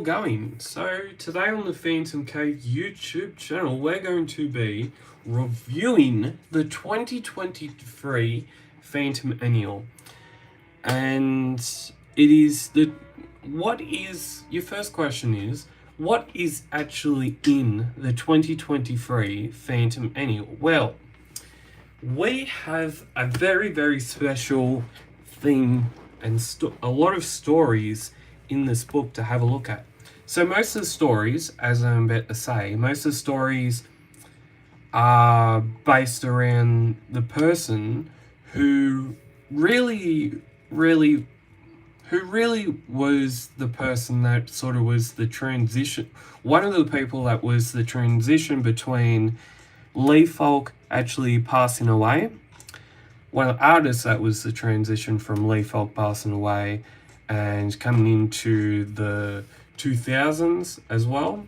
going? So today on the Phantom Cave YouTube channel, we're going to be reviewing the 2023 Phantom Annual. And it is your first question is, what is actually in the 2023 Phantom Annual? Well, we have a very, very special thing and a lot of stories in this book to have a look at. So most of the stories, as I'm about to say, most of the stories are based around the person who really was the person that sort of was the transition, one of the people that was the transition between Lee Falk actually passing away, one of the artists that was the transition from Lee Falk passing away and coming into the 2000s as well,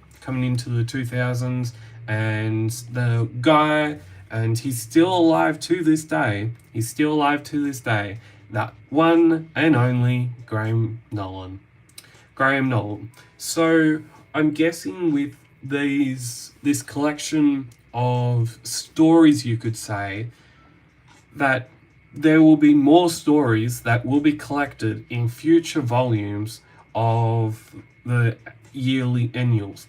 and the guy, and he's still alive to this day, that one and only Graham Nolan. So I'm guessing with this collection of stories, you could say, that there will be more stories that will be collected in future volumes of the yearly annuals.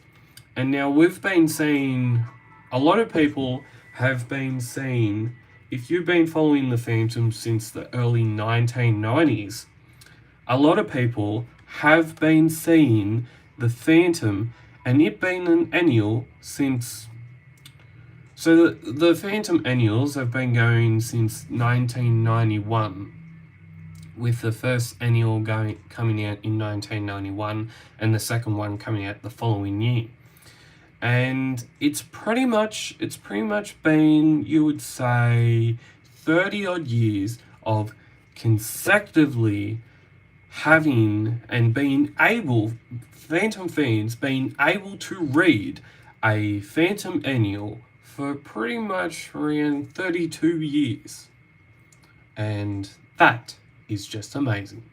And now we've been seeing, a lot of people have been seeing, if you've been following the Phantom since the early 1990s, a lot of people have been seeing the Phantom and it being an annual since. So the Phantom Annuals have been going since 1991, with the first annual coming out in 1991 and the second one coming out the following year. And it's pretty much been, you would say, 30 odd years of consecutively having and being able, Phantom fans being able to read a Phantom Annual for pretty much around 32 years. And that is just amazing.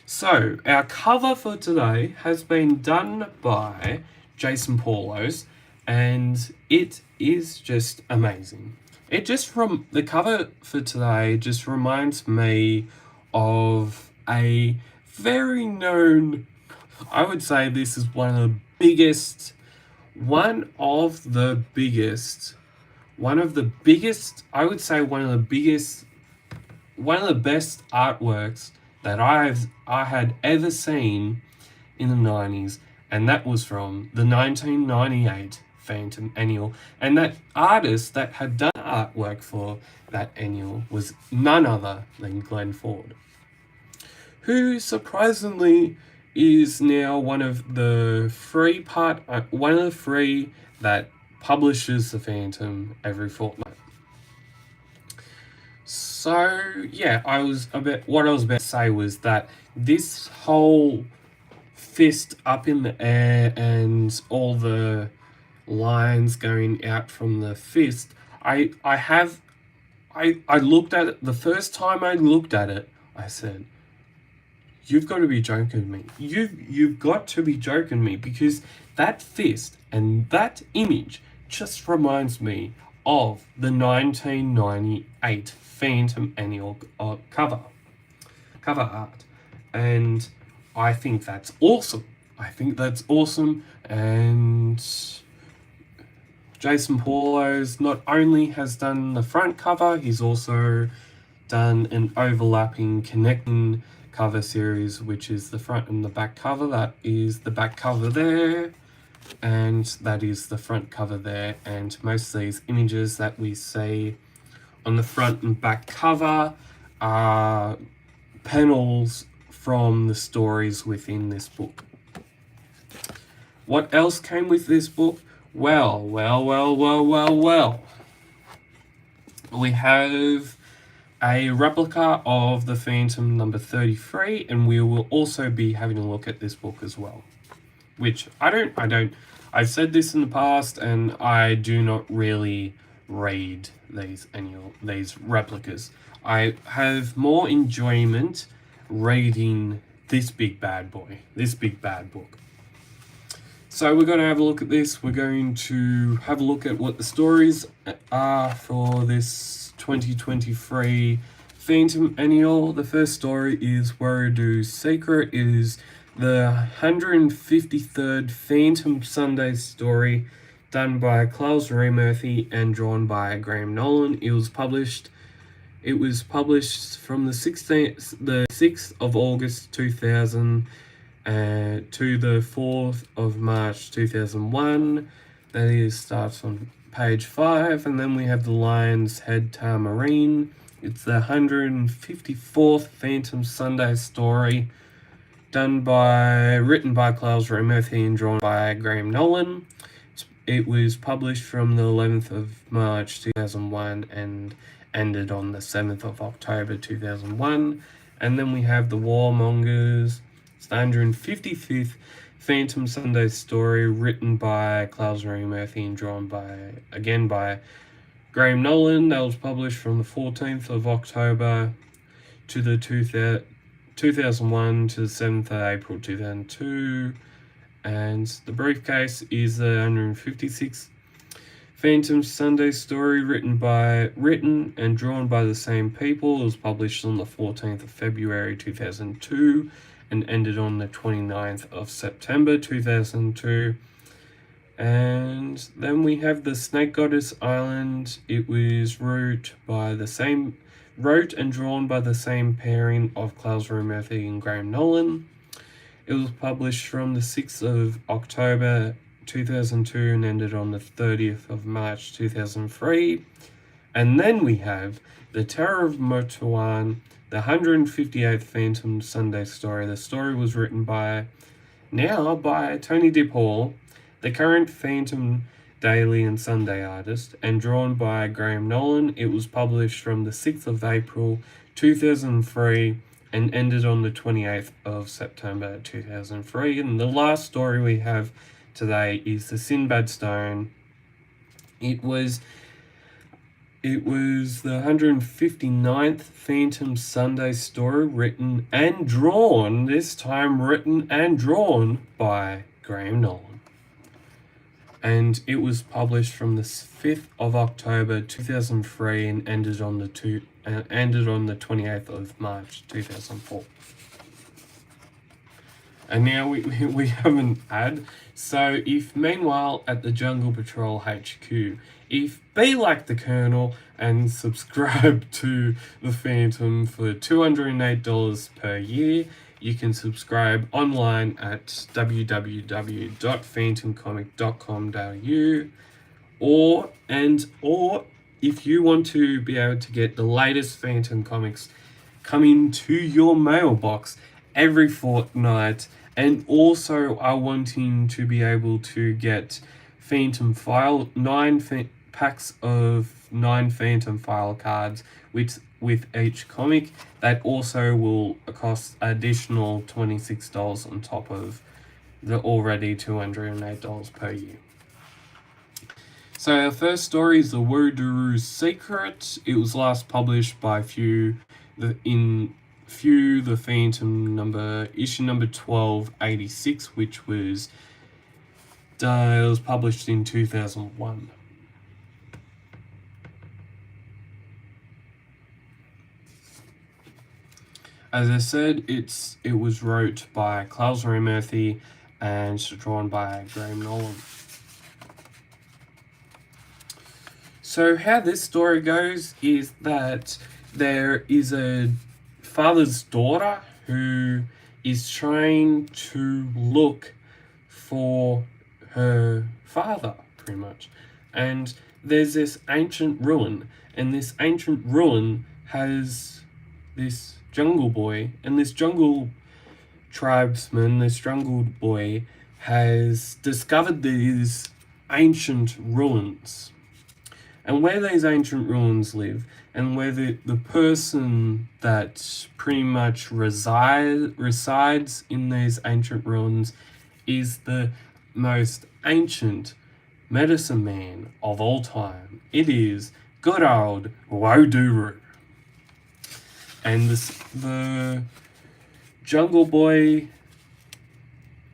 So, our cover for today has been done by Jason Paulos, and it is just amazing. The cover for today just reminds me of a very known, I would say this is one of the best artworks that I had ever seen in the 90s, and that was from the 1998 Phantom Annual. And that artist that had done artwork for that annual was none other than Glenn Ford, who surprisingly is now one of the three that publishes the Phantom every fortnight. So yeah, what I was about to say was that this whole fist up in the air and all the lines going out from the fist, I looked at it, the first time I looked at it, I said, you've got to be joking me. You've got to be joking me, because that fist and that image just reminds me of the 1998 Phantom Annual cover art. And I think that's awesome. And Jason Paulos not only has done the front cover, he's also done an overlapping connecting cover series, which is the front and the back cover. That is the back cover there, and that is the front cover there. And most of these images that we see on the front and back cover are panels from the stories within this book. What else came with this book? Well. We have a replica of the Phantom number 33, and we will also be having a look at this book as well. Which I've said this in the past, and I do not really read these replicas. I have more enjoyment reading this big bad boy, this big bad book. So we're going to have a look at this. We're going to have a look at what the stories are for this 2023 Phantom Annual. The first story is Warrior's Secret. It is the 153rd Phantom Sunday story, done by Klaus Ray Murphy and drawn by Graham Nolan. It was published from the 6th of August 2000 to the 4th of March 2001. That is starts on page 5, and then we have the Lion's Head Tamarine. It's the 154th Phantom Sunday story, written by Klaus Ray Murphy and drawn by Graham Nolan. It was published from the 11th of March 2001 and ended on the 7th of October 2001. And then we have the Warmongers. It's the 155th Phantom Sunday story, written by Klaus Ray Murphy and drawn by Graham Nolan. That was published from the 14th of October to the 2001 to the 7th of April 2002. And the briefcase is the 156th Phantom Sunday story, written and drawn by the same people. It was published on the 14th of February 2002 and ended on the 29th of September 2002. And then we have the Snake Goddess Island. It was wrote and drawn by the same pairing of Klaus Ray Murphy and Graham Nolan. It was published from the 6th of October 2002 and ended on the 30th of March 2003. And then we have The Terror of Motuan, the 158th Phantom Sunday story. The story was written by Tony DePaul, the current Phantom daily and Sunday artist, and drawn by Graham Nolan. It was published from the 6th of April 2003 and ended on the 28th of September 2003. And the last story we have today is The Sinbad Stone. It was the 159th Phantom Sunday story, written and drawn by Graham Nolan. And it was published from the 5th of October 2003 and ended on the 28th of March 2004. And now we have an ad. So if meanwhile at the Jungle Patrol HQ, be like the Colonel and subscribe to the Phantom for $208 per year. You can subscribe online at www.phantomcomic.com.au, or if you want to be able to get the latest Phantom comics coming to your mailbox every fortnight, and also are wanting to be able to get Phantom File, 9 packs of 9 Phantom File cards with each comic, that also will cost additional $26 on top of the already $208 per year. So our first story is The Warrior's Secret. It was last published by Frew, the Phantom issue number 1286, which was published in 2001. As I said, it was wrote by Klaus Ray Murphy and drawn by Graham Nolan. So how this story goes is that there is a father's daughter who is trying to look for her father, pretty much. And there's this ancient ruin, and this ancient ruin has this jungle boy, and this jungle tribesman, this jungle boy, has discovered these ancient ruins. And where these ancient ruins live, and where the person that pretty much resides in these ancient ruins is the most ancient medicine man of all time. It is good old Woduru. And the Jungle Boy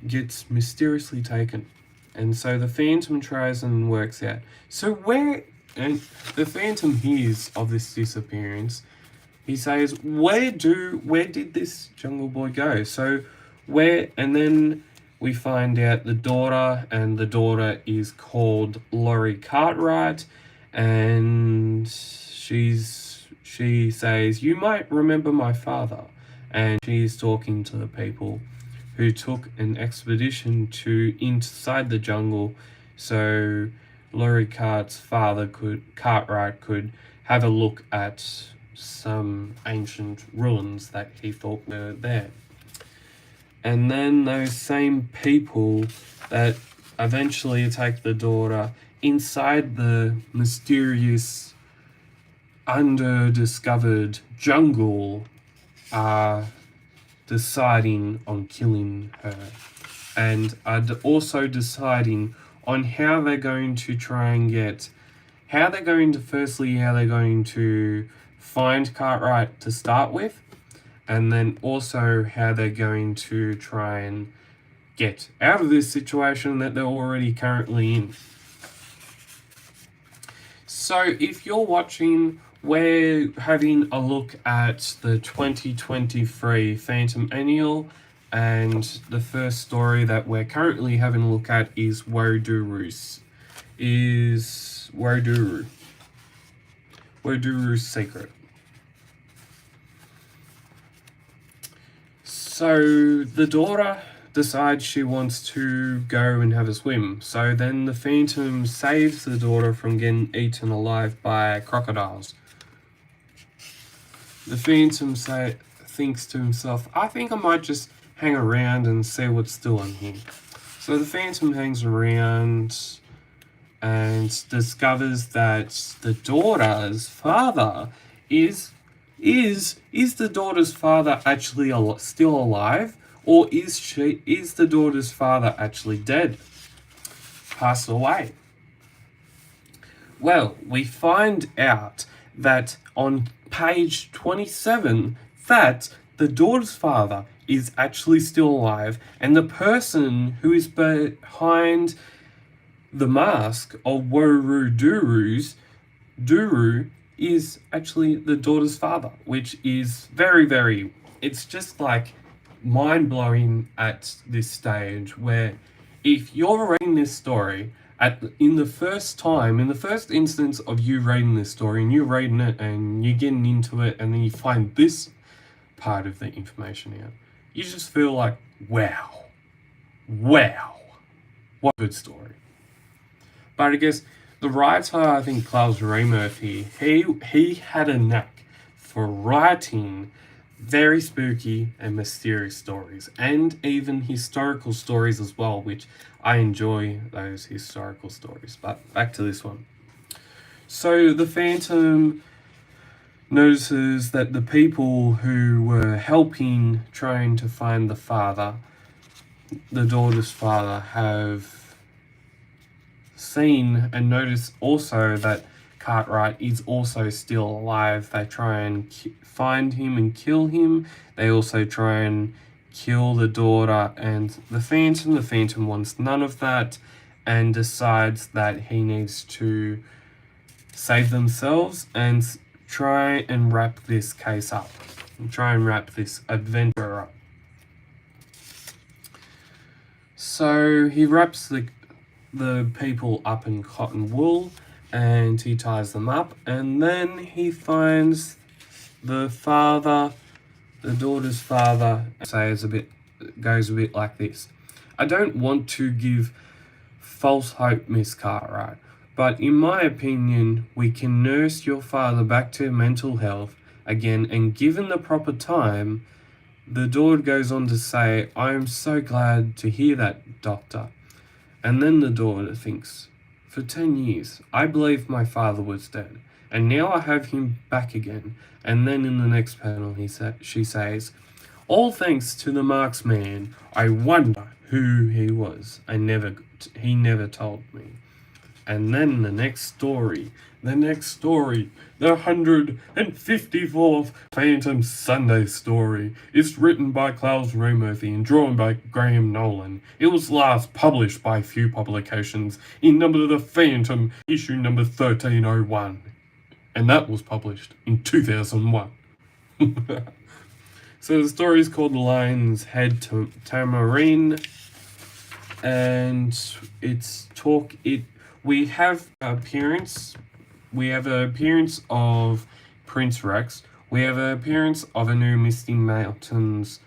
gets mysteriously taken. And so the Phantom tries and works out. So where... And the Phantom hears of this disappearance. He says, where did this Jungle Boy go? So where... And then we find out the daughter, and the daughter is called Laurie Cartwright. And she says, you might remember my father. And she's talking to the people who took an expedition to inside the jungle, so Laurie Cartwright could have a look at some ancient ruins that he thought were there. And then those same people that eventually attack the daughter inside the mysterious under-discovered jungle are deciding on killing her, and are also deciding on how they're going to find Cartwright to start with, and then also how they're going to try and get out of this situation that they're already currently in. So if you're watching, we're having a look at the 2023 Phantom Annual, and the first story that we're currently having a look at is Woduru's Secret. So the daughter decides she wants to go and have a swim. So then the Phantom saves the daughter from getting eaten alive by crocodiles. The Phantom thinks to himself, I think I might just hang around and see what's still in here. So the Phantom hangs around and discovers that the daughter's father is the daughter's father actually still alive, or is the daughter's father actually dead, passed away? Well, we find out that on page 27 that the daughter's father is actually still alive, and the person who is behind the mask of Duru is actually the daughter's father, which is very, very, it's just like mind-blowing at this stage, where if you're reading this story in the first instance of you reading this story, and you're reading it and you're getting into it, and then you find this part of the information out, you just feel like, wow, what a good story. But I guess the writer, I think Klaus Murphy, he had a knack for writing very spooky and mysterious stories, and even historical stories as well, which I enjoy those historical stories. But back to this one. So the Phantom notices that the people who were helping trying to find the daughter's father, have seen and noticed also that Cartwright is also still alive. They try and find him and kill him. They also try and kill the daughter and the Phantom. The Phantom wants none of that and decides that he needs to save themselves and try and wrap this case up, and try and wrap this adventure up. So he wraps the people up in cotton wool, and he ties them up, and then he finds the daughter's father, goes a bit like this. I don't want to give false hope, Miss Cartwright, but in my opinion, we can nurse your father back to mental health again, and given the proper time. The daughter goes on to say, I am so glad to hear that, doctor. And then the daughter thinks, for 10 years, I believed my father was dead, and now I have him back again. And then in the next panel, she says, all thanks to the marksman. I wonder who he was. He never told me. And then the next story, the 154th Phantom Sunday story, is written by Klaus Raymourthy and drawn by Graham Nolan. It was last published by Frew publications in Number of the Phantom, issue number 1301. And that was published in 2001. So the story is called Lion's Head Tamarine, and we have an appearance of Prince Rex. We have an appearance of a new Misty Mountains,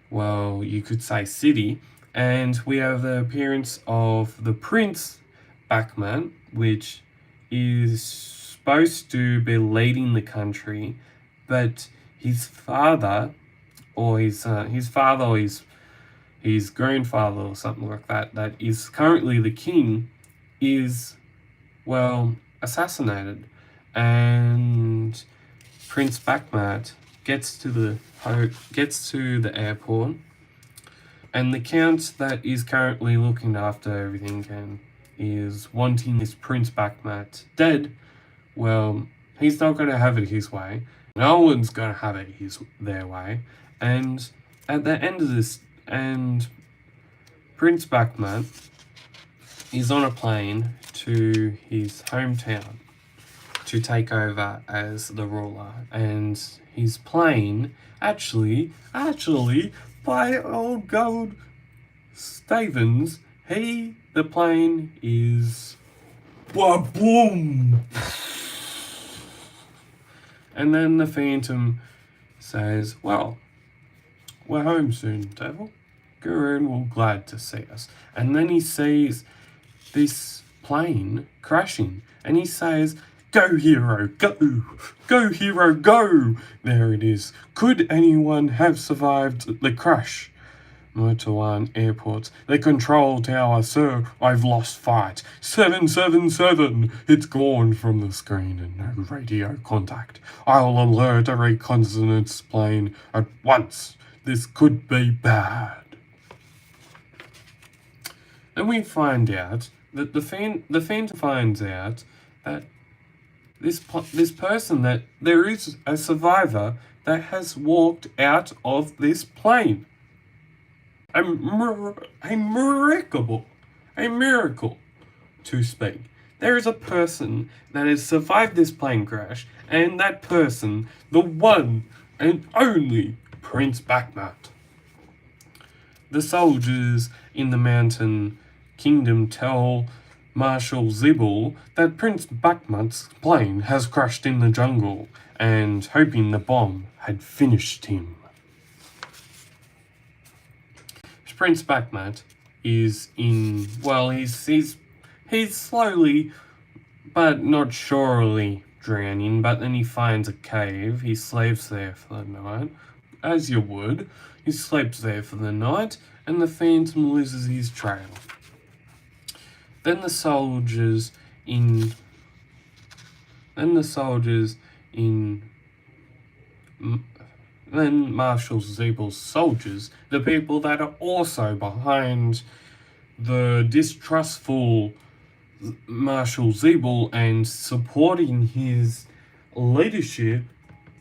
well, you could say city, and we have the appearance of the Prince Backman, which is supposed to be leading the country, but his father, or his grandfather or something like that, that is currently the king, is, well, assassinated. And Prince Backmat gets to the airport, and the count that is currently looking after everything and is wanting this Prince Backmat dead. Well, he's not going to have it his way. No one's going to have it their way. And at the end of this, and Prince Backmat is on a plane to his hometown to take over as the ruler. And his plane, actually, by old Gold Stevens, the plane is boom. And then the Phantom says, well, we're home soon, Devil. Gurun will glad to see us. And then he sees this plane crashing, and he says, go, hero, go! Go, hero, go! There it is. Could anyone have survived the crash? Motawan Airport. The control tower, sir. I've lost fight. 777. It's gone from the screen and no radio contact. I'll alert a reconnaissance plane at once. This could be bad. Then we find out that the Phantom finds out that this person, that there is a survivor that has walked out of this plane. A miracle, to speak. There is a person that has survived this plane crash, and that person, the one and only Prince Backmat. The soldiers in the mountain kingdom tell Marshal Zibble that Prince Backmat's plane has crashed in the jungle, and hoping the bomb had finished him. Prince Backmat is in, well, he's slowly but not surely drowning, but then he finds a cave. He sleeps there for the night, as you would. He sleeps there for the night, and the Phantom loses his trail. Then Marshal Zeebel's soldiers, the people that are also behind the distrustful Marshal Zeebel and supporting his leadership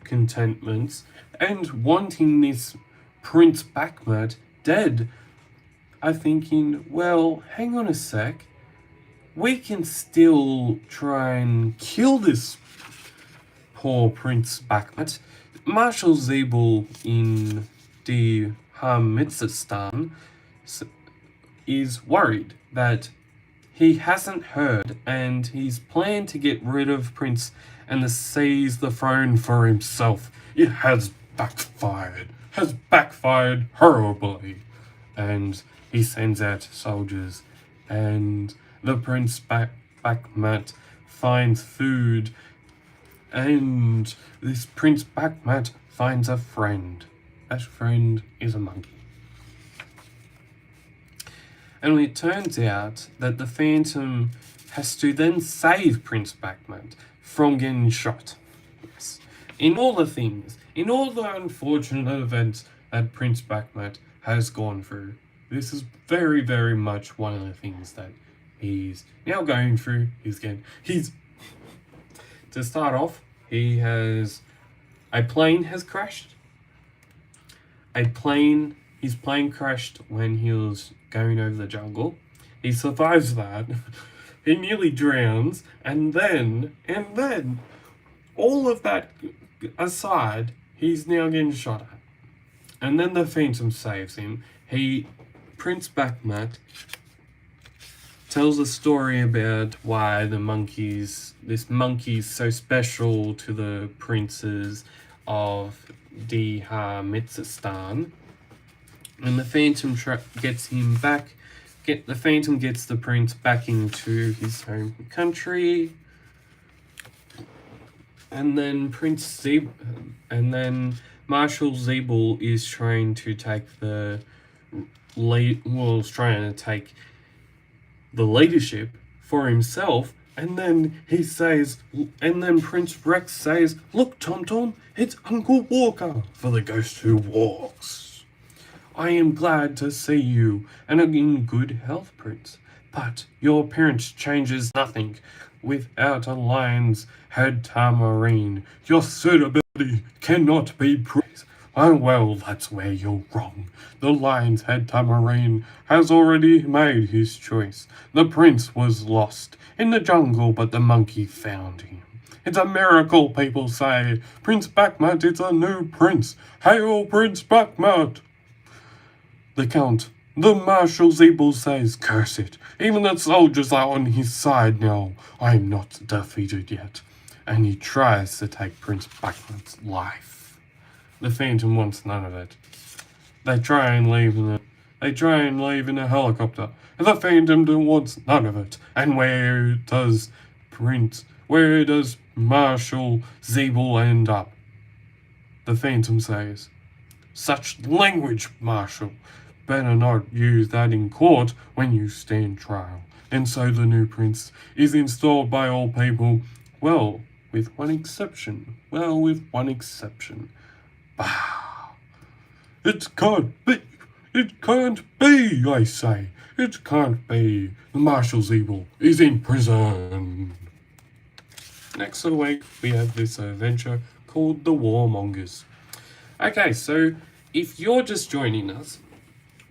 contentments and wanting this Prince Backmat dead, are thinking, well, hang on a sec, we can still try and kill this poor Prince Backmat. Marshal Zeebel in the Hamitsistan is worried that he hasn't heard, and he's planned to get rid of Prince and to seize the throne for himself. It has backfired horribly. And he sends out soldiers, and the Prince Backmat finds food, and this Prince Backmat finds a friend. That friend is a monkey. And it turns out that the Phantom has to then save Prince Backmat from getting shot. Yes. In all the unfortunate events that Prince Backmat has gone through, this is very, very much one of the things that He's now going through his game. To start off, his plane has crashed. His plane crashed when he was going over the jungle. He survives that. He nearly drowns, and then, all of that aside, he's now getting shot at. And then the Phantom saves him. Prince Bakhmat tells a story about why this monkey's so special to the princes of Dharmitstan. And the Phantom gets him back. The Phantom gets the prince back into his home country. And then Marshal Zeeble is trying to take the leadership for himself, and then Prince Rex says, "Look, Tom Tom, it's Uncle Walker for the ghost who walks. I am glad to see you and are in good health, Prince. But your appearance changes nothing. Without a lion's head tamarine, your suitability cannot be praised." Oh, well, that's where you're wrong. The lion's head tamarine has already made his choice. The prince was lost in the jungle, but the monkey found him. It's a miracle, people say. Prince Bakhmat is a new prince. Hail, Prince Bakhmat! The Marshal Zeeble says, "Curse it. Even the soldiers are on his side now. I am not defeated yet." And he tries to take Prince Bakhmat's life. The Phantom wants none of it. They try and leave in a helicopter. And the Phantom wants none of it. And where does Marshal Zeeble end up? The Phantom says, "Such language, Marshal. Better not use that in court when you stand trial." And so the new prince is installed by all people, with one exception. Bah! It can't be, I say. It can't be. The Marshal Zeeble is in prison. Next week, we have this adventure called The Warmongers. Okay, so if you're just joining us,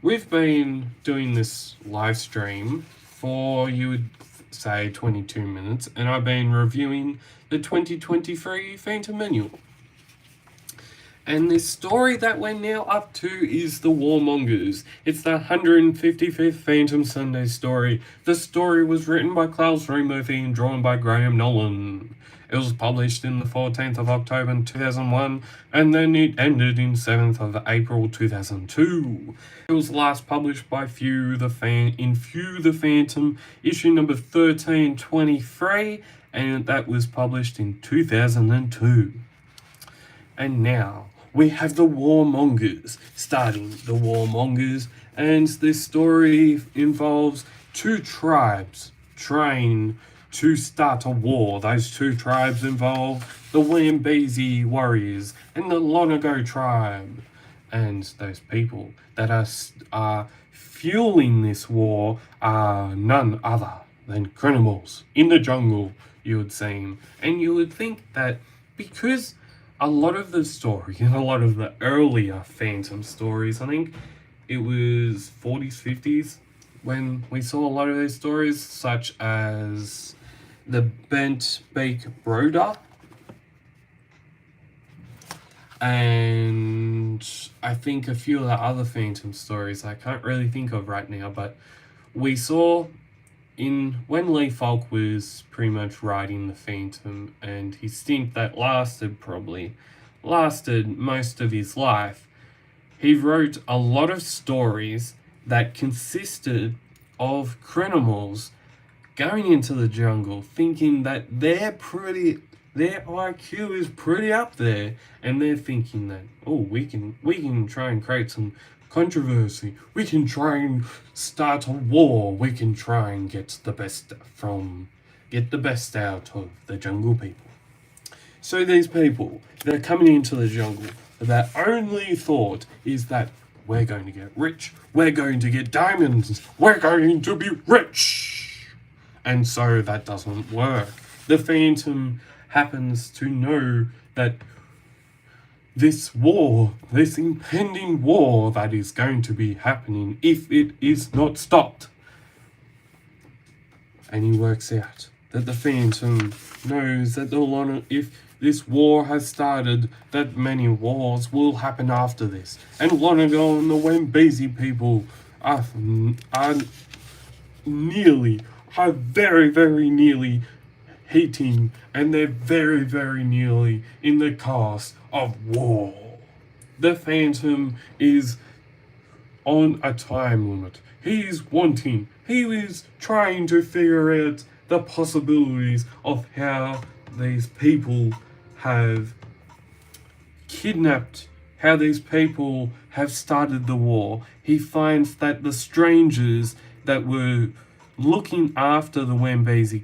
we've been doing this live stream for, you would say, 22 minutes, and I've been reviewing the 2023 Phantom Manual. And this story that we're now up to is The Warmongers. It's the 155th Phantom Sunday story. The story was written by Klaus Murphy and drawn by Graham Nolan. It was published in the 14th of October 2001, and then it ended in 7th of April 2002. It was last published by Frew the Phantom, issue number 1323, and that was published in 2002. And now we have the Warmongers, starting the Warmongers, and this story involves two tribes trying to start a war. Those two tribes involve the Wambezi warriors and the Lonago tribe. And those people that are fueling this war are none other than criminals in the jungle, you would say. And you would think that because a lot of the story, and a lot of the earlier Phantom stories, I think it was 40s, 50s, when we saw a lot of those stories, such as the Bent Beak Broder, and I think a few of the other Phantom stories I can't really think of right now, but we saw when Lee Falk was pretty much riding the Phantom, and his stint that lasted most of his life, he wrote a lot of stories that consisted of criminals going into the jungle thinking that their IQ is pretty up there, and they're thinking that, we can try and create some controversy, we can try and start a war, we can try and get the best out of the jungle people. So these people that are coming into the jungle, their only thought is that we're going to get rich, we're going to get diamonds, we're going to be rich. and so that doesn't work. The Phantom happens to know that this war, this impending war that is going to be happening if it is not stopped. And he works out that the Phantom knows that if this war has started, that many wars will happen after this. And Lonergan and the Wembesi people are very, very nearly hating, and they're very, very nearly in the cast of war. The Phantom is on a time limit. He is trying to figure out the possibilities of how these people have kidnapped, how these people have started the war. He finds that the strangers that were looking after the Wembesi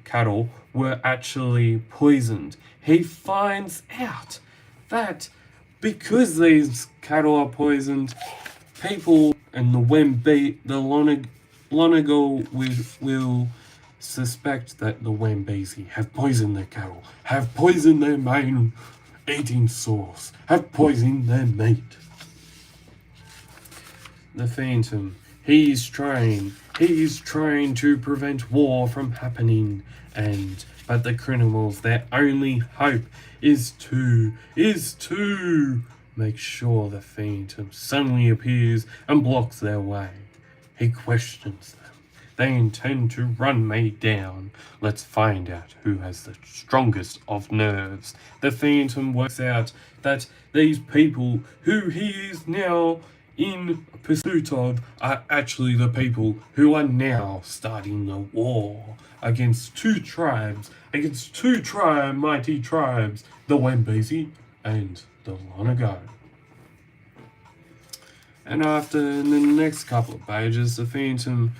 cattle were actually poisoned. He finds out that because these cattle are poisoned, people and the Lonergan will suspect that the Wembesi have poisoned their cattle, have poisoned their main eating source, have poisoned their meat. The Phantom, he's trying to prevent war from happening, but the criminals, their only hope is to make sure the Phantom suddenly appears and blocks their way. He questions them. They intend to run me down. Let's find out who has the strongest of nerves. The Phantom works out that these people who he is now in pursuit of are actually the people who are now starting the war against two mighty tribes, the Wembesi and the Lonergan. And after, in the next couple of pages, the Phantom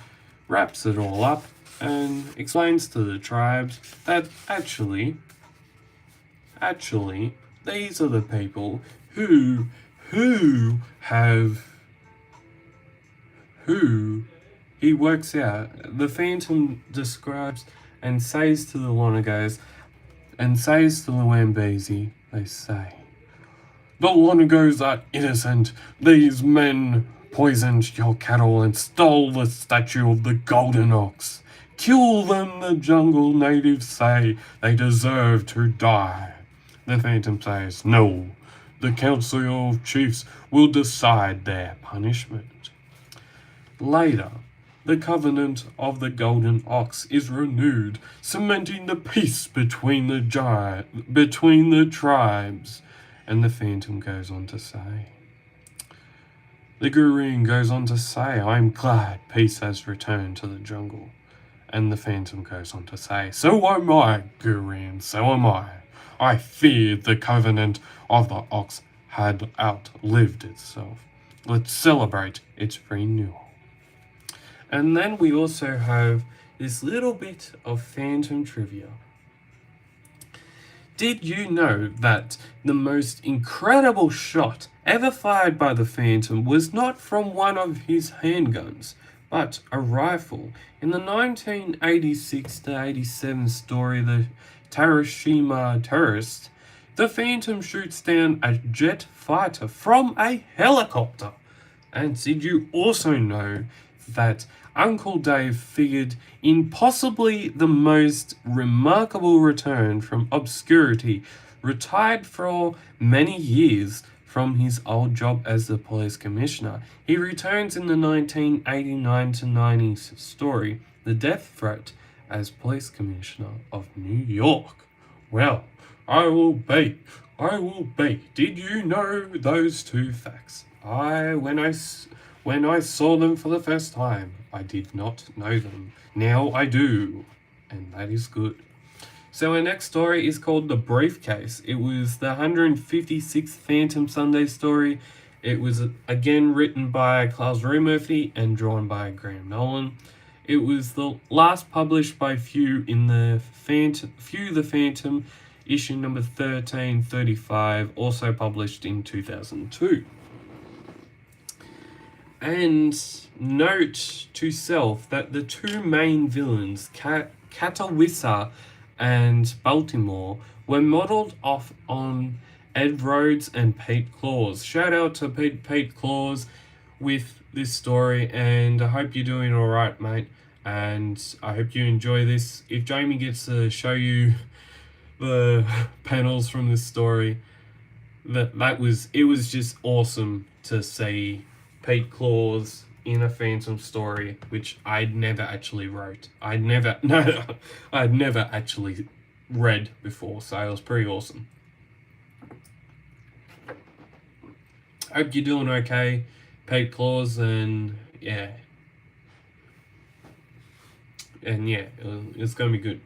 wraps it all up and explains to the tribes that actually, these are the people who he works out. The Phantom describes and says to the Lonegans and says to the Wembesi, they say, the Lonegans are innocent. These men poisoned your cattle and stole the statue of the golden ox. Kill them, the jungle natives say. They deserve to die. The Phantom says, no. The Council of Chiefs will decide their punishment. Later, the covenant of the golden ox is renewed, cementing the peace between the tribes. And the Phantom goes on to say, the Gureen goes on to say, I'm glad peace has returned to the jungle. And the Phantom goes on to say, so am I, Gureen, so am I. I feared the covenant of the ox had outlived itself. Let's celebrate its renewal. And then we also have this little bit of Phantom trivia. Did you know that the most incredible shot ever fired by the Phantom was not from one of his handguns, but a rifle? In the 1986-87 story, The Hiroshima Terrorist, the Phantom shoots down a jet fighter from a helicopter. And did you also know that Uncle Dave figured in possibly the most remarkable return from obscurity, retired for many years from his old job as the police commissioner? He returns in the 1989-90 story, The Death Threat, as police commissioner of New York. Well, I will be. Did you know those two facts? When I saw them for the first time, I did not know them. Now I do, and that is good. So our next story is called The Briefcase. It was the 156th Phantom Sunday story. It was again written by Klaus Murphy and drawn by Graham Nolan. It was the last published by Frew in the Phantom, issue number 1335, also published in 2002. And note to self that the two main villains, Catawissa and Baltimore, were modelled off on Ed Rhodes and Pete Claus. Shout out to Pete Claus with this story, and I hope you're doing alright, mate. And I hope you enjoy this. If Jamie gets to show you the panels from this story, it was just awesome to see Pete Claus in a Phantom story, which I'd never actually wrote. I'd never actually read before, so it was pretty awesome. Hope you're doing okay, Pete Claus, and yeah, it's gonna be good.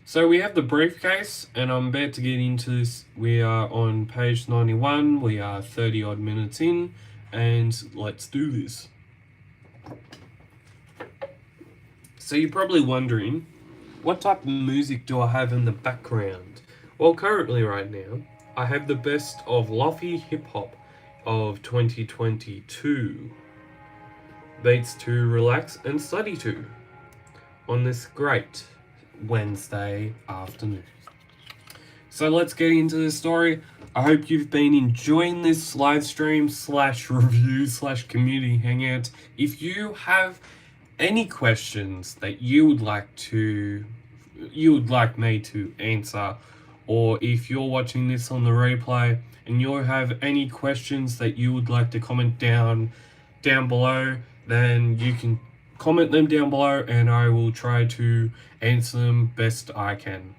So we have the briefcase, and I'm about to get into this. We are on page 91. We are 30 odd minutes in, and let's do this. So you're probably wondering, what type of music do I have in the background? Well, currently right now, I have the best of Lofi hip hop of 2022. Beats to relax and study to on this great Wednesday afternoon. So let's get into the story. I hope you've been enjoying this live stream / review / community hangout. If you have any questions that you would like me to answer, or if you're watching this on the replay and you have any questions that you would like to comment down below, then you can comment them down below and I will try to answer them best I can.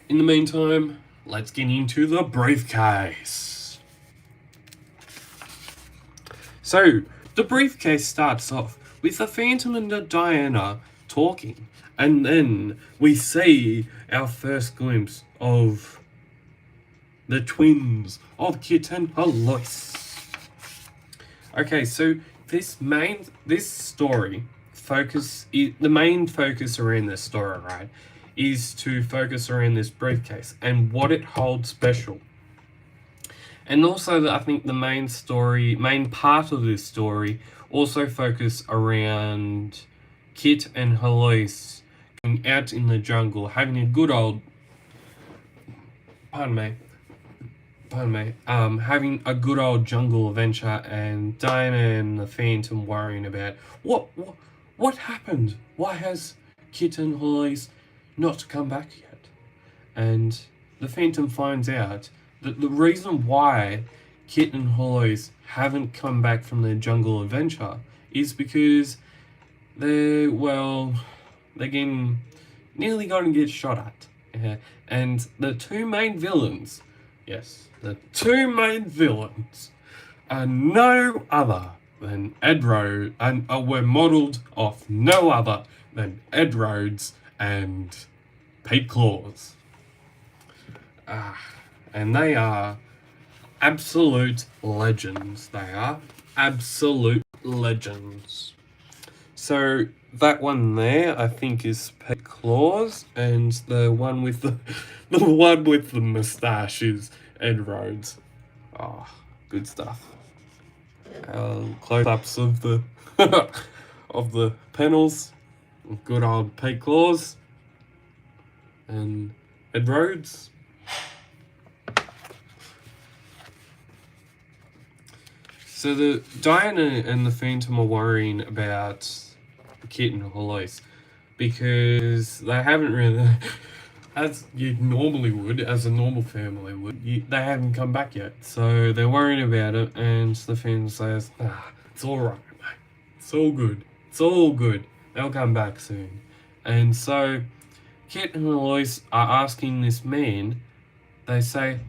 In the meantime, let's get into the briefcase. So, the briefcase starts off with the Phantom and the Diana talking, and then we see our first glimpse of the twins of Kit and Alois. Okay, so the main focus around this story, right, is to focus around this briefcase and what it holds special. And also, I think the main part of this story also focus around Kit and Alois going out in the jungle, having a good old, having a good old jungle adventure, and Diana and the Phantom worrying about what happened? Why has Kit and Alois not come back yet? And the Phantom finds out that the reason why Kit and Alois haven't come back from their jungle adventure is because they're nearly going to get shot at. And the two main villains, are no other than Ed Rhodes, and were modelled off no other than Ed Rhodes and Pete Claus. And they are absolute legends. They are absolute legends. So that one there, I think, is Pete Claus, and the one with the moustache is Ed Rhodes. Oh, good stuff. Close-ups of the of the panels. Good old Pete Claus and Ed Rhodes. So the Diana and the Phantom are worrying about Kit and Alois because they haven't really, as you normally would, as a normal family would, they haven't come back yet. So they're worrying about it, and the Phantom says, it's alright, mate. It's all good. It's all good. They'll come back soon. And so Kit and Alois are asking this man, they say,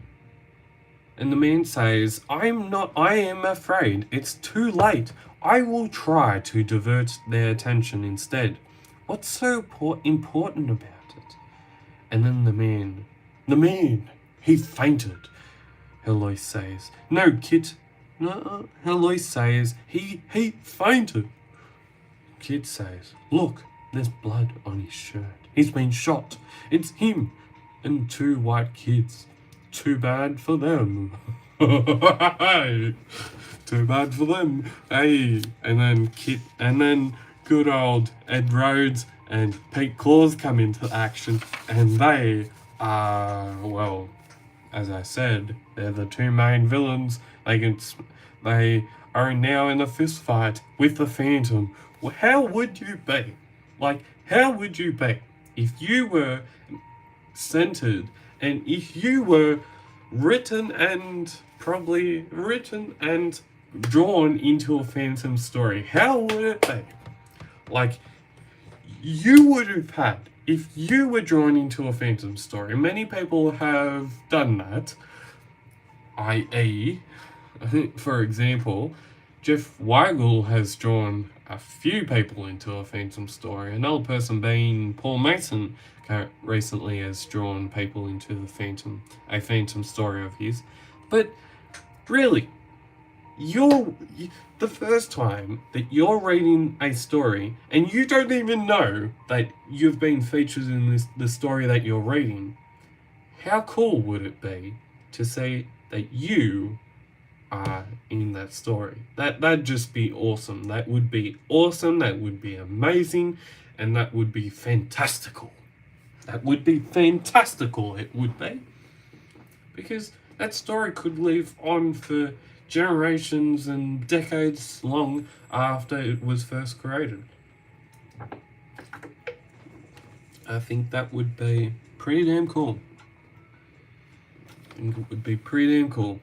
and the man says, I am afraid it's too late. I will try to divert their attention instead. What's so important about it? And then the man, he fainted. Alois says, no, Kit. No, Alois says, he fainted. Kit says, look, there's blood on his shirt. He's been shot. It's him and two white kids. Too bad for them. Too bad for them. Hey, and then good old Ed Rhodes and Pete Claus come into action, and they are, well, as I said, they're the two main villains. They are now in a fist fight with the Phantom. Well, how would you be? Like, how would you be if you were centered and if you were written and drawn into a Phantom story? How would it be? Like, you would have had, if you were drawn into a Phantom story, many people have done that, i.e., for example, Jeff Weigel has drawn a few people into a Phantom story. Another person being Paul Mason recently has drawn people into a Phantom story of his. But really, the first time that you're reading a story and you don't even know that you've been featured in the story that you're reading, how cool would it be to say that you are in that story? That'd just be awesome. That would be awesome. That would be amazing, and that would be fantastical. That would be fantastical. It would be, because that story could live on for generations and decades long after it was first created. I think that would be pretty damn cool. I think it would be pretty damn cool.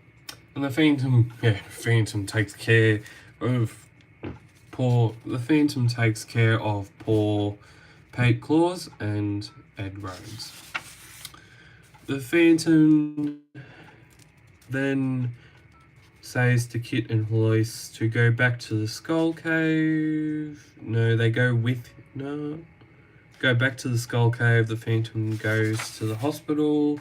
And the Phantom takes care of poor Pete Claus and Ed Rhodes. The Phantom then says to Kit and Lois to go back to the Skull Cave. Go back to the Skull Cave. The Phantom goes to the hospital.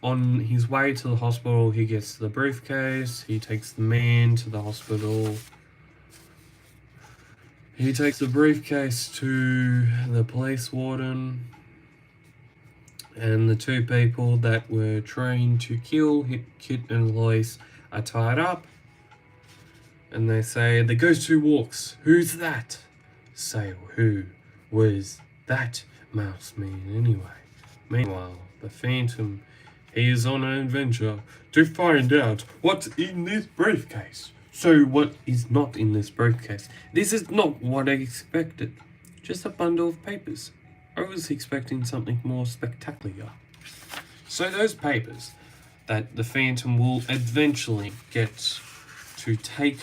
On his way to the hospital, he gets the briefcase. He takes the man to the hospital. He takes the briefcase to the police warden, and the two people that were trained to kill Kit and Lois are tied up. And they say, "The ghost who walks, who's that?" Say, "Who was that mouse man anyway?" Meanwhile, the Phantom, he is on an adventure to find out what's in this briefcase. So what is not in this briefcase? This is not what I expected. Just a bundle of papers. I was expecting something more spectacular. So those papers that the Phantom will eventually get to take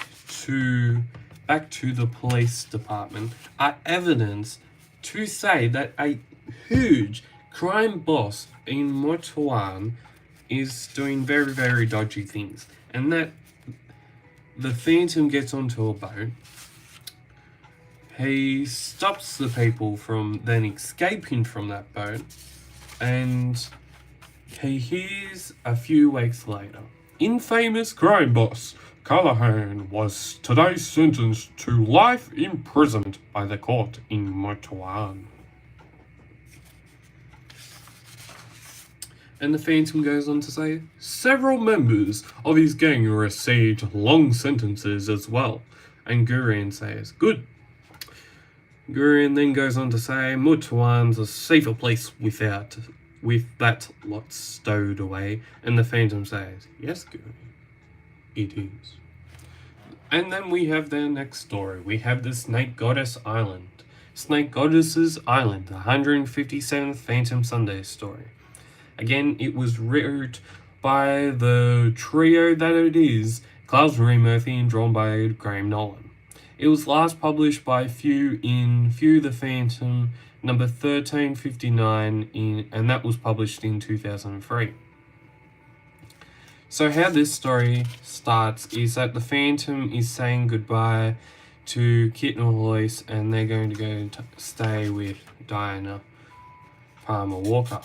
back to the police department are evidence to say that a huge crime boss in Motawan is doing very, very dodgy things, and that the Phantom gets onto a boat. He stops the people from then escaping from that boat, and he hears a few weeks later, "Infamous crime boss Callahan was today sentenced to life imprisonment by the court in Motawan." And the Phantom goes on to say, "Several members of his gang received long sentences as well." And Gurion says, "Good." Gurion then goes on to say, "Motawan's a safer place with that lot stowed away." And the Phantom says, "Yes, Gurion, it is." And then we have their next story. We have the Snake Goddess Island. Snake Goddess's Island, the 157th Phantom Sunday story. Again, it was written by the trio that it is, Klaus Murphy, and drawn by Graham Nolan. It was last published by Frew in Frew the Phantom, number 1359, and that was published in 2003. So how this story starts is that the Phantom is saying goodbye to Kit and Lois, and they're going to go stay with Diana Palmer Walker.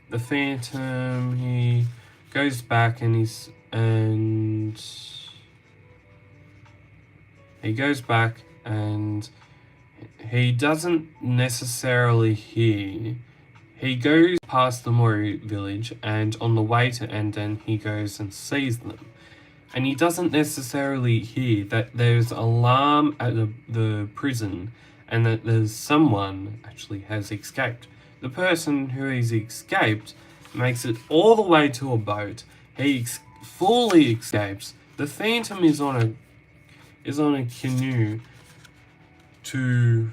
The Phantom, he goes back and he doesn't necessarily hear He goes past the Mori village, and on the way to Enden, he goes and sees them. And he doesn't necessarily hear that there's alarm at the prison and that there's someone actually has escaped. The person who has escaped makes it all the way to a boat. He fully escapes. The Phantom is on a canoe to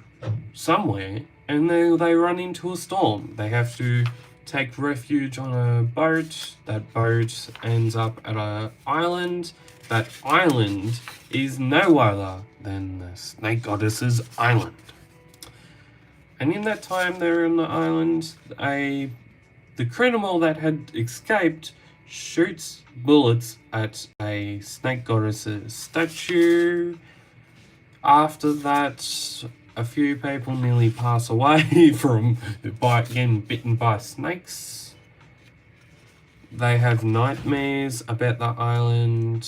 somewhere, and they run into a storm. They have to take refuge on a boat. That boat ends up at an island. That island is no other than the Snake Goddess's island. And in that time they're on the island, the criminal that had escaped shoots bullets at a Snake Goddess's statue. After that, a few people nearly pass away from getting bitten by snakes. They have nightmares about the island.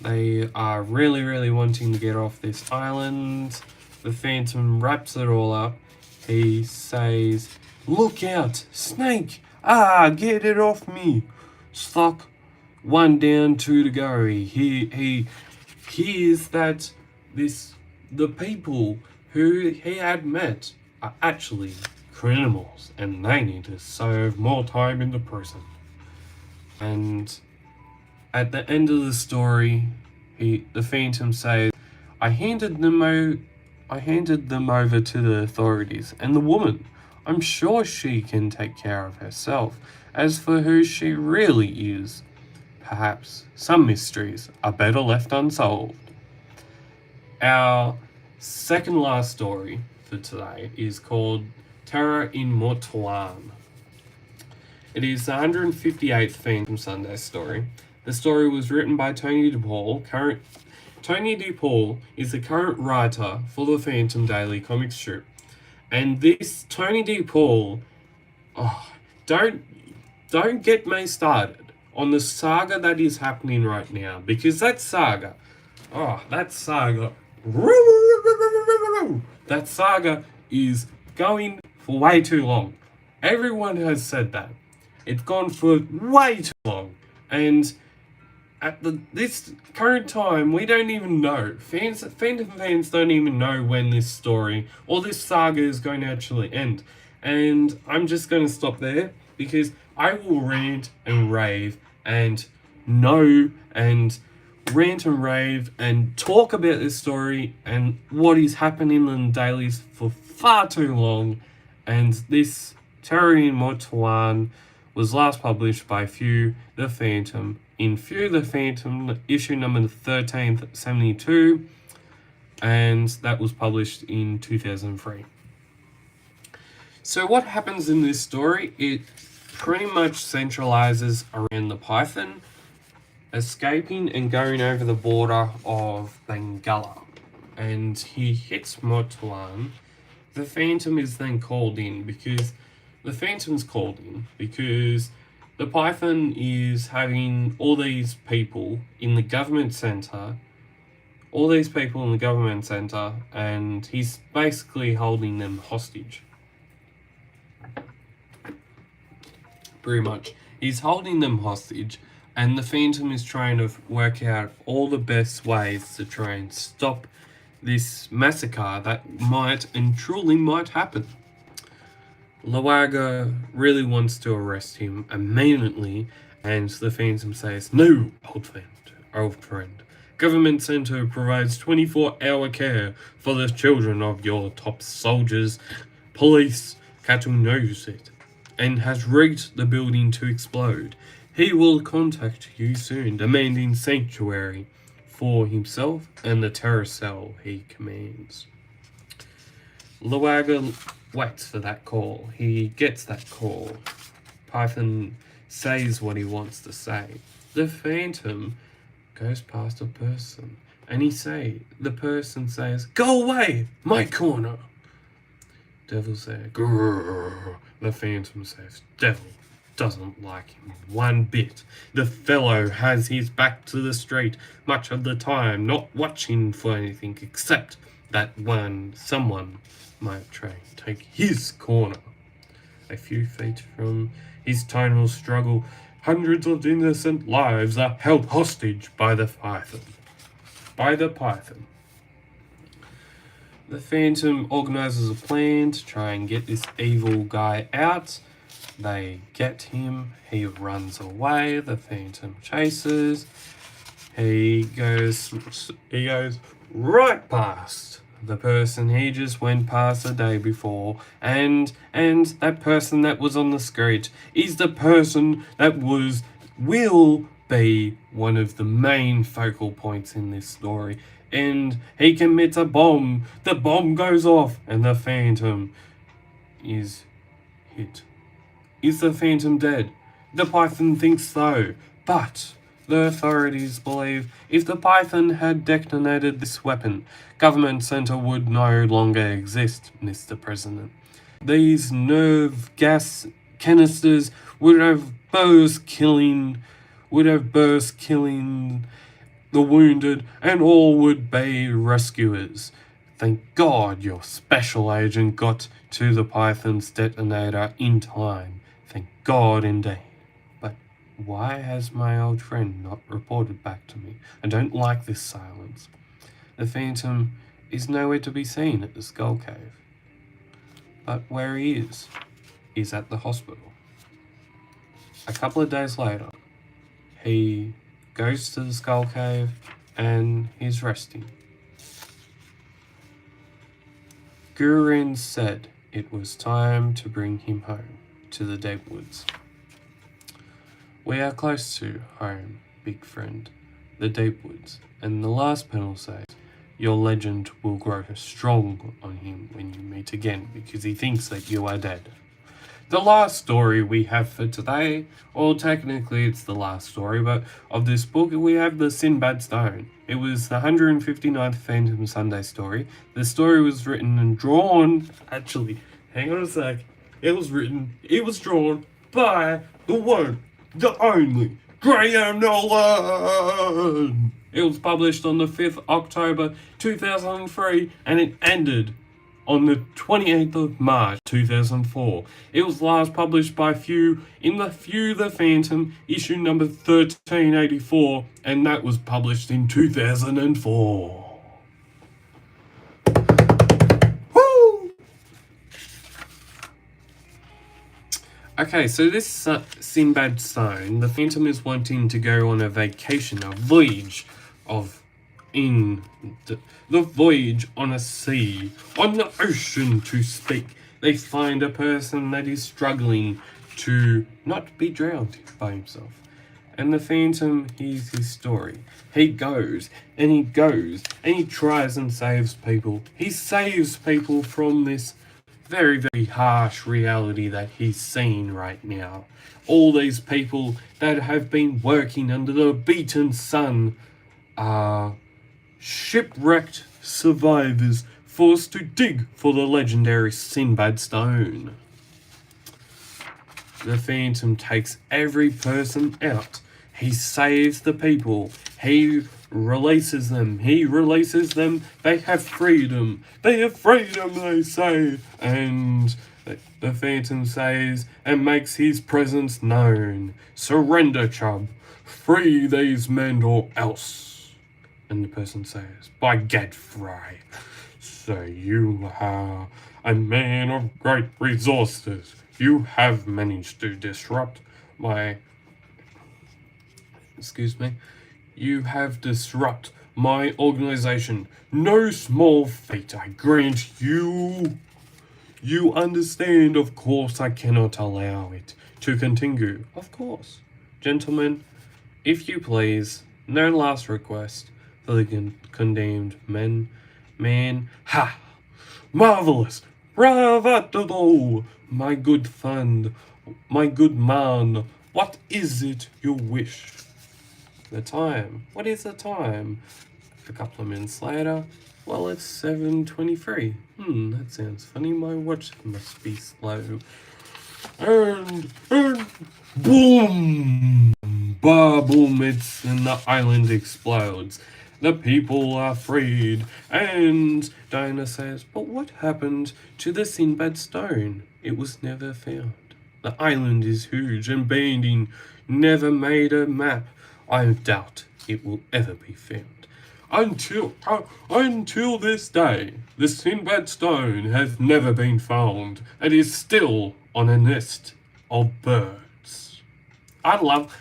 They are really, really wanting to get off this island. The Phantom wraps it all up. He says, "Look out, snake! Ah, get it off me!" Stuck. One down, two to go. He hears that the people who he had met are actually criminals and they need to serve more time in the prison. And at the end of the story, the Phantom says, I handed them over to the authorities, and the woman, I'm sure she can take care of herself. As for who she really is, perhaps some mysteries are better left unsolved. Our second last story for today is called Terror in Mortuan. It is the 158th Phantom Sunday story. The story was written by Tony DePaul. Tony DePaul is the current writer for the Phantom Daily comic strip. And this Tony DePaul, don't get me started on the saga that is happening right now, because that saga is going for way too long. Everyone has said that. It's gone for way too long. And at this current time, we don't even know. Phantom fans don't even know when this story or this saga is going to actually end. And I'm just going to stop there, because I will rant and rave and rave and talk about this story and what is happening in the dailies for far too long. And this Terror in Mortuan was last published by Frew the Phantom in Frew the Phantom issue number 1372, and that was published in 2003. So what happens in this story? It pretty much centralizes around the Python escaping and going over the border of Bengala, and he hits Mortuan. The Phantom is then called in because the Python is having all these people in the government center, and he's basically holding them hostage. Pretty much. He's holding them hostage, and the Phantom is trying to work out all the best ways to try and stop this massacre that might and truly might happen. Lawaga really wants to arrest him immediately, and the Phantom says, "No, old friend. Government Center provides 24-hour care for the children of your top soldiers. Police Cattle knows it and has rigged the building to explode. He will contact you soon, demanding sanctuary for himself and the terror cell he commands." Lawaga waits for that call. He gets that call. Python says what he wants to say. The Phantom goes past a person, and the person says, "Go away, my corner." Devil says, "Grrr." The Phantom says, "Devil doesn't like him one bit. The fellow has his back to the street much of the time, not watching for anything except that someone might try and take his corner. A few feet from his tonal struggle, hundreds of innocent lives are held hostage by the Python. The Phantom organizes a plan to try and get this evil guy out. They get him, he runs away, the Phantom chases. He goes right past the person he just went past the day before, and that person that was on the street is the person that will be one of the main focal points in this story. And he commits a bomb. The bomb goes off, and the Phantom is hit. Is the Phantom dead? The Python thinks so, but the authorities believe if the Python had detonated this weapon, Government Center would no longer exist, Mr. President. These nerve gas canisters would have burst killing the wounded, and all would be rescuers. Thank God your special agent got to the Python's detonator in time. Thank God indeed. But why has my old friend not reported back to me? I don't like this silence. The Phantom is nowhere to be seen at the Skull Cave. But where he is at the hospital. A couple of days later, he goes to the Skull Cave and he's resting. Gurin said it was time to bring him home to the Deepwoods. We are close to home, big friend, the Deepwoods, and the last panel says, your legend will grow strong on him when you meet again because he thinks that you are dead. The last story we have for today, or technically it's the last story, but of this book, we have the Sinbad Stone. It was the 159th Phantom Sunday story. The story was written and drawn, actually, hang on a sec. It was drawn by the one, the only, Graham Nolan! It was published on the 5th October 2003, and it ended on the 28th of March 2004. It was last published by Frew in the Frew the Phantom, issue number 1384, and that was published in 2004. Woo! Okay, so this Sinbad Stone, the Phantom is wanting to go on a vacation, a voyage the voyage on a sea, on the ocean to speak. They find a person that is struggling to not be drowned by himself. And the Phantom hears his story. He goes, and he tries and saves people. He saves people from this very, very harsh reality that he's seen right now. All these people that have been working under the beaten sun are shipwrecked survivors forced to dig for the legendary Sinbad Stone. The Phantom takes every person out. He saves the people. He releases them. They have freedom. They say. And the Phantom says and makes his presence known. Surrender, Chub. Free these men or else. And the person says, by Gad Fry, so you are a man of great resources. You have managed to disrupt You have disrupted my organization. No small feat, I grant you. You understand, of course, I cannot allow it to continue. Of course. Gentlemen, if you please, no last request. For the condemned man, ha! Marvelous! Bravado! My good friend, my good man, what is it you wish? The time. What is the time? A couple of minutes later, well, it's 7:23. That sounds funny. My watch must be slow. And boom! Boom! And the island explodes. The people are freed. And Diana says, but what happened to the Sinbad stone? It was never found. The island is huge and Banding never made a map. I doubt it will ever be found. Until this day, the Sinbad stone has never been found and is still on a nest of birds. I love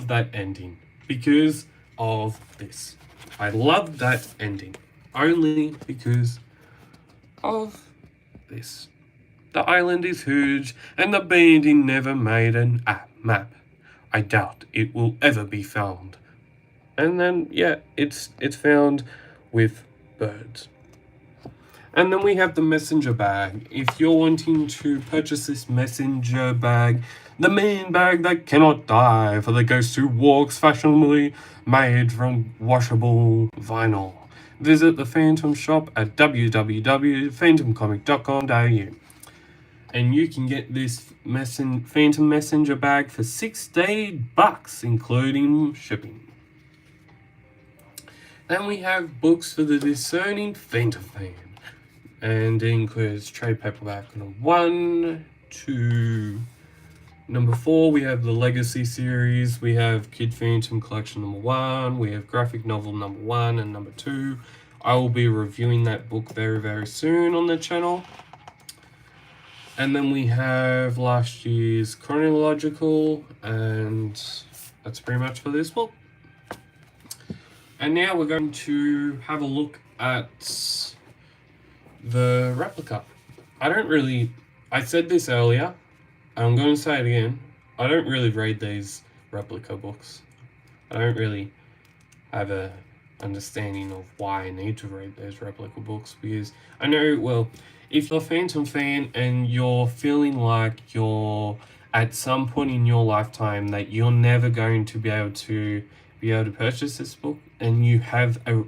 that ending because of this. I love that ending only because of this. The island is huge and the Banding never made a map. I doubt it will ever be found. And then, yeah, it's found with birds. And then we have the messenger bag. If you're wanting to purchase this messenger bag, the main bag that cannot die for the ghost who walks, fashionably made from washable vinyl, visit the Phantom shop at www.phantomcomic.com.au. And you can get this Phantom messenger bag for $60, including shipping. Then we have books for the discerning Phantom fan. And it includes trade paperback number 1 to number 4. We have the Legacy series. We have Kid Phantom Collection number 1. We have graphic novel number 1 and number 2. I will be reviewing that book very, very soon on the channel. And then we have last year's chronological, and that's pretty much for this book. And now we're going to have a look at the replica. I said this earlier, and I'm going to say it again. I don't really read these replica books. I don't really have a understanding of why I need to read those replica books, because I know, well, if you're a Phantom fan and you're feeling like you're at some point in your lifetime that you're never going to be able to purchase this book, and you have a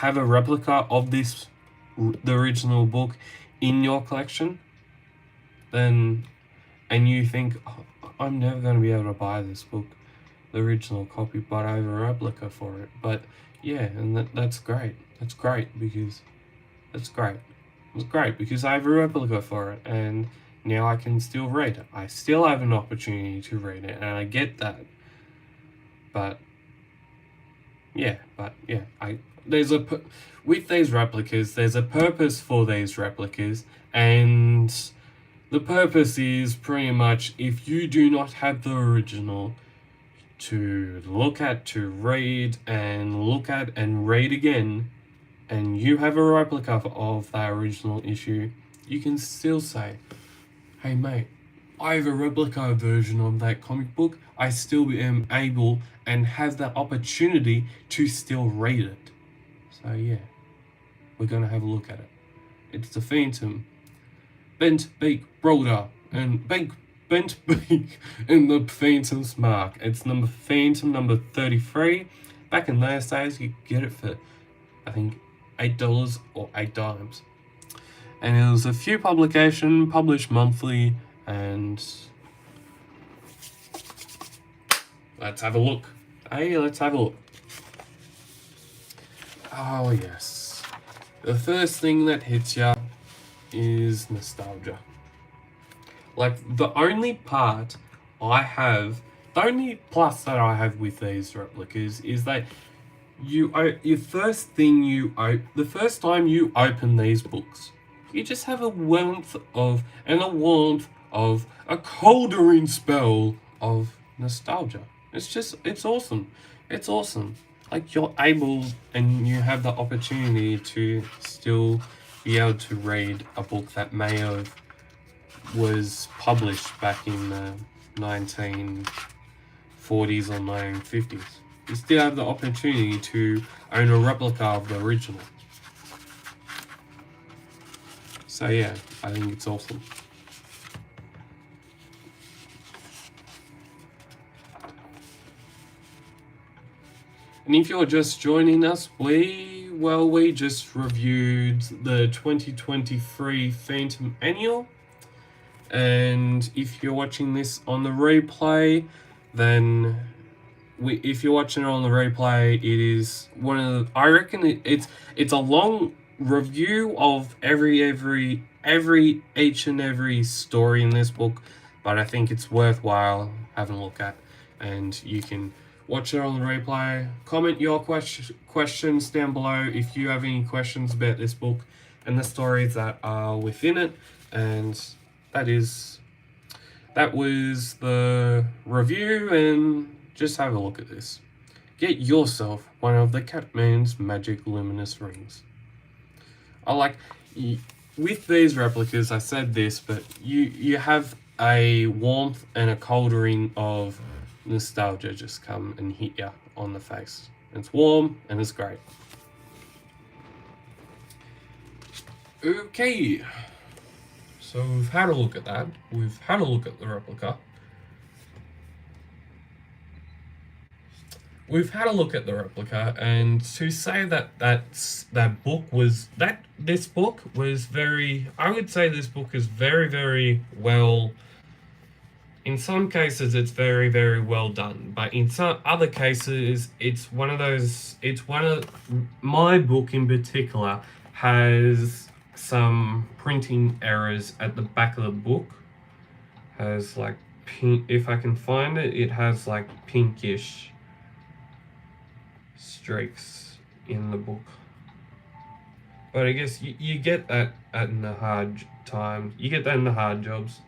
replica of the original book in your collection, then, and you think, oh, I'm never going to be able to buy this book, the original copy, but I have a replica for it. But yeah, and that's great. It's great because I have a replica for it, and now I can still read it. I still have an opportunity to read it, and I get that. But yeah, with these replicas, there's a purpose for these replicas, and the purpose is pretty much, if you do not have the original to look at, to read, and look at and read again, and you have a replica of that original issue, you can still say, hey mate, I have a replica version of that comic book. I still am able and have the opportunity to still read it. So yeah, we're going to have a look at it. It's the Phantom Bent Beak Broader and Bent Beak in the Phantom's Mark. It's Phantom number 33. Back in those days, you could get it for, I think, $8 or $8. And it was a few publication, published monthly, and let's have a look. Hey, let's have a look. Oh yes. The first thing that hits ya is nostalgia. Like, the only plus that I have with these replicas is that the first time you open these books, you just have a warmth of a coldering spell of nostalgia. It's awesome. It's awesome. Like, you're able and you have the opportunity to still be able to read a book that was published back in the 1940s or 1950s. You still have the opportunity to own a replica of the original. So yeah, I think it's awesome. And if you're just joining us, we just reviewed the 2023 Phantom Annual. And if you're watching this on the replay, then if you're watching it on the replay, it is one of the, I reckon it's a long review of each and every story in this book, but I think it's worthwhile having a look at, and you can watch it on the replay. Comment your questions down below if you have any questions about this book and the stories that are within it. And that was the review, and just have a look at this. Get yourself one of the Catman's magic luminous rings. I like, with these replicas, I said this, but you have a warmth and a coldering of nostalgia just come and hit you on the face. It's warm and it's great. Okay, so we've had a look at that. We've had a look at the replica. We've had a look at the replica, and to say this book was very, I would say this book is very, very well. In some cases, it's very, very well done, but in some other cases, my book in particular has some printing errors at the back of the book. Has like pink, if I can find it, it has like pinkish streaks in the book. But I guess you get that in the hard times. You get that in the hard jobs.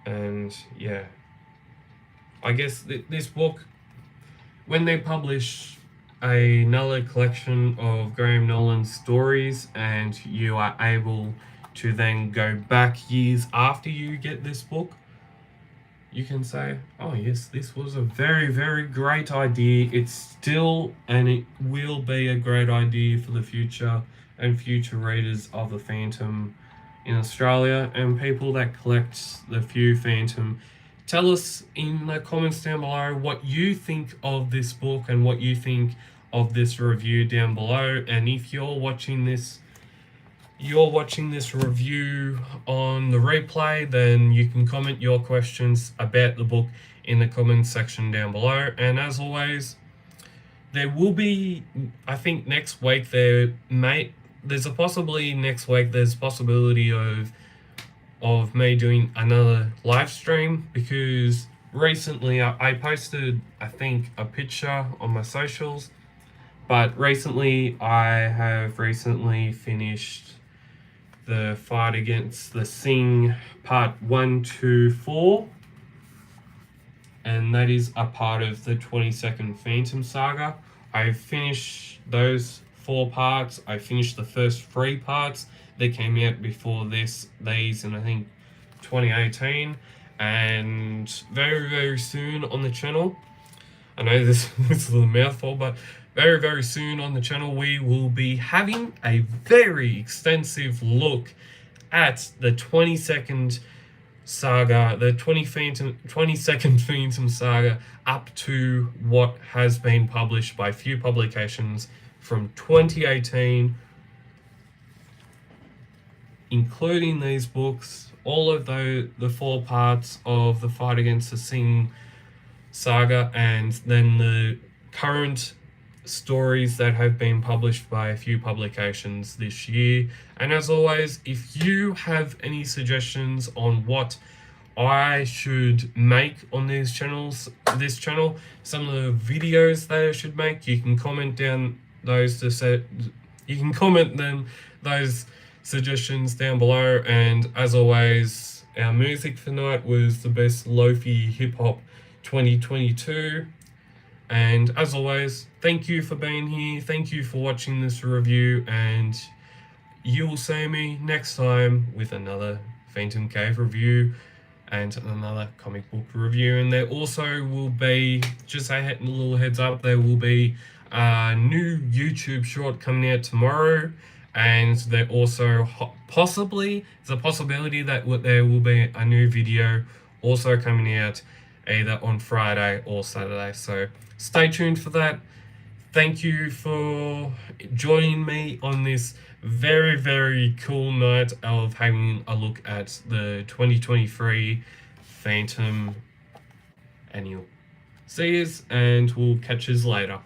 And yeah, I guess this book, when they publish another collection of Graham Nolan's stories, and you are able to then go back years after you get this book, you can say, oh yes, this was a very, very great idea. It's still, and it will be a great idea for the future and future readers of the Phantom in Australia and people that collect the Frew Phantom. Tell us in the comments down below what you think of this book and what you think of this review down below. And if you're watching this review on the replay, then you can comment your questions about the book in the comments section down below. And as always, there will be, I think next week there's a possibility of me doing another live stream, because recently I posted, I think, a picture on my socials, but recently I have finished the fight against the Sing part 1, 2, 4, and that is a part of the 22nd Phantom Saga. I finished those 4 parts. I finished the first 3 parts that came out before these in, I think, 2018, and very, very soon on the channel, I know this is a mouthful, but very, very soon on the channel we will be having a very extensive look at the 22nd Saga, the 22nd Phantom Saga, up to what has been published by Frew publications from 2018, including these books, all of the 4 parts of the fight against the Sing saga, and then the current stories that have been published by a few publications this year. And as always, if you have any suggestions on what I should make on this channel, some of the videos that I should make, you can comment down those those suggestions down below. And as always, our music for tonight was the best Lo-Fi Hip Hop 2022. And as always, thank you for being here. Thank you for watching this review, and you will see me next time with another Phantom Cave review and another comic book review. And there also will be, just a little heads up, there will be a new YouTube short coming out tomorrow, and there also there's a possibility that there will be a new video also coming out either on Friday or Saturday, so stay tuned for that. Thank you for joining me on this very, very cool night of having a look at the 2023 Phantom Annual. See yous, and we'll catch yous later.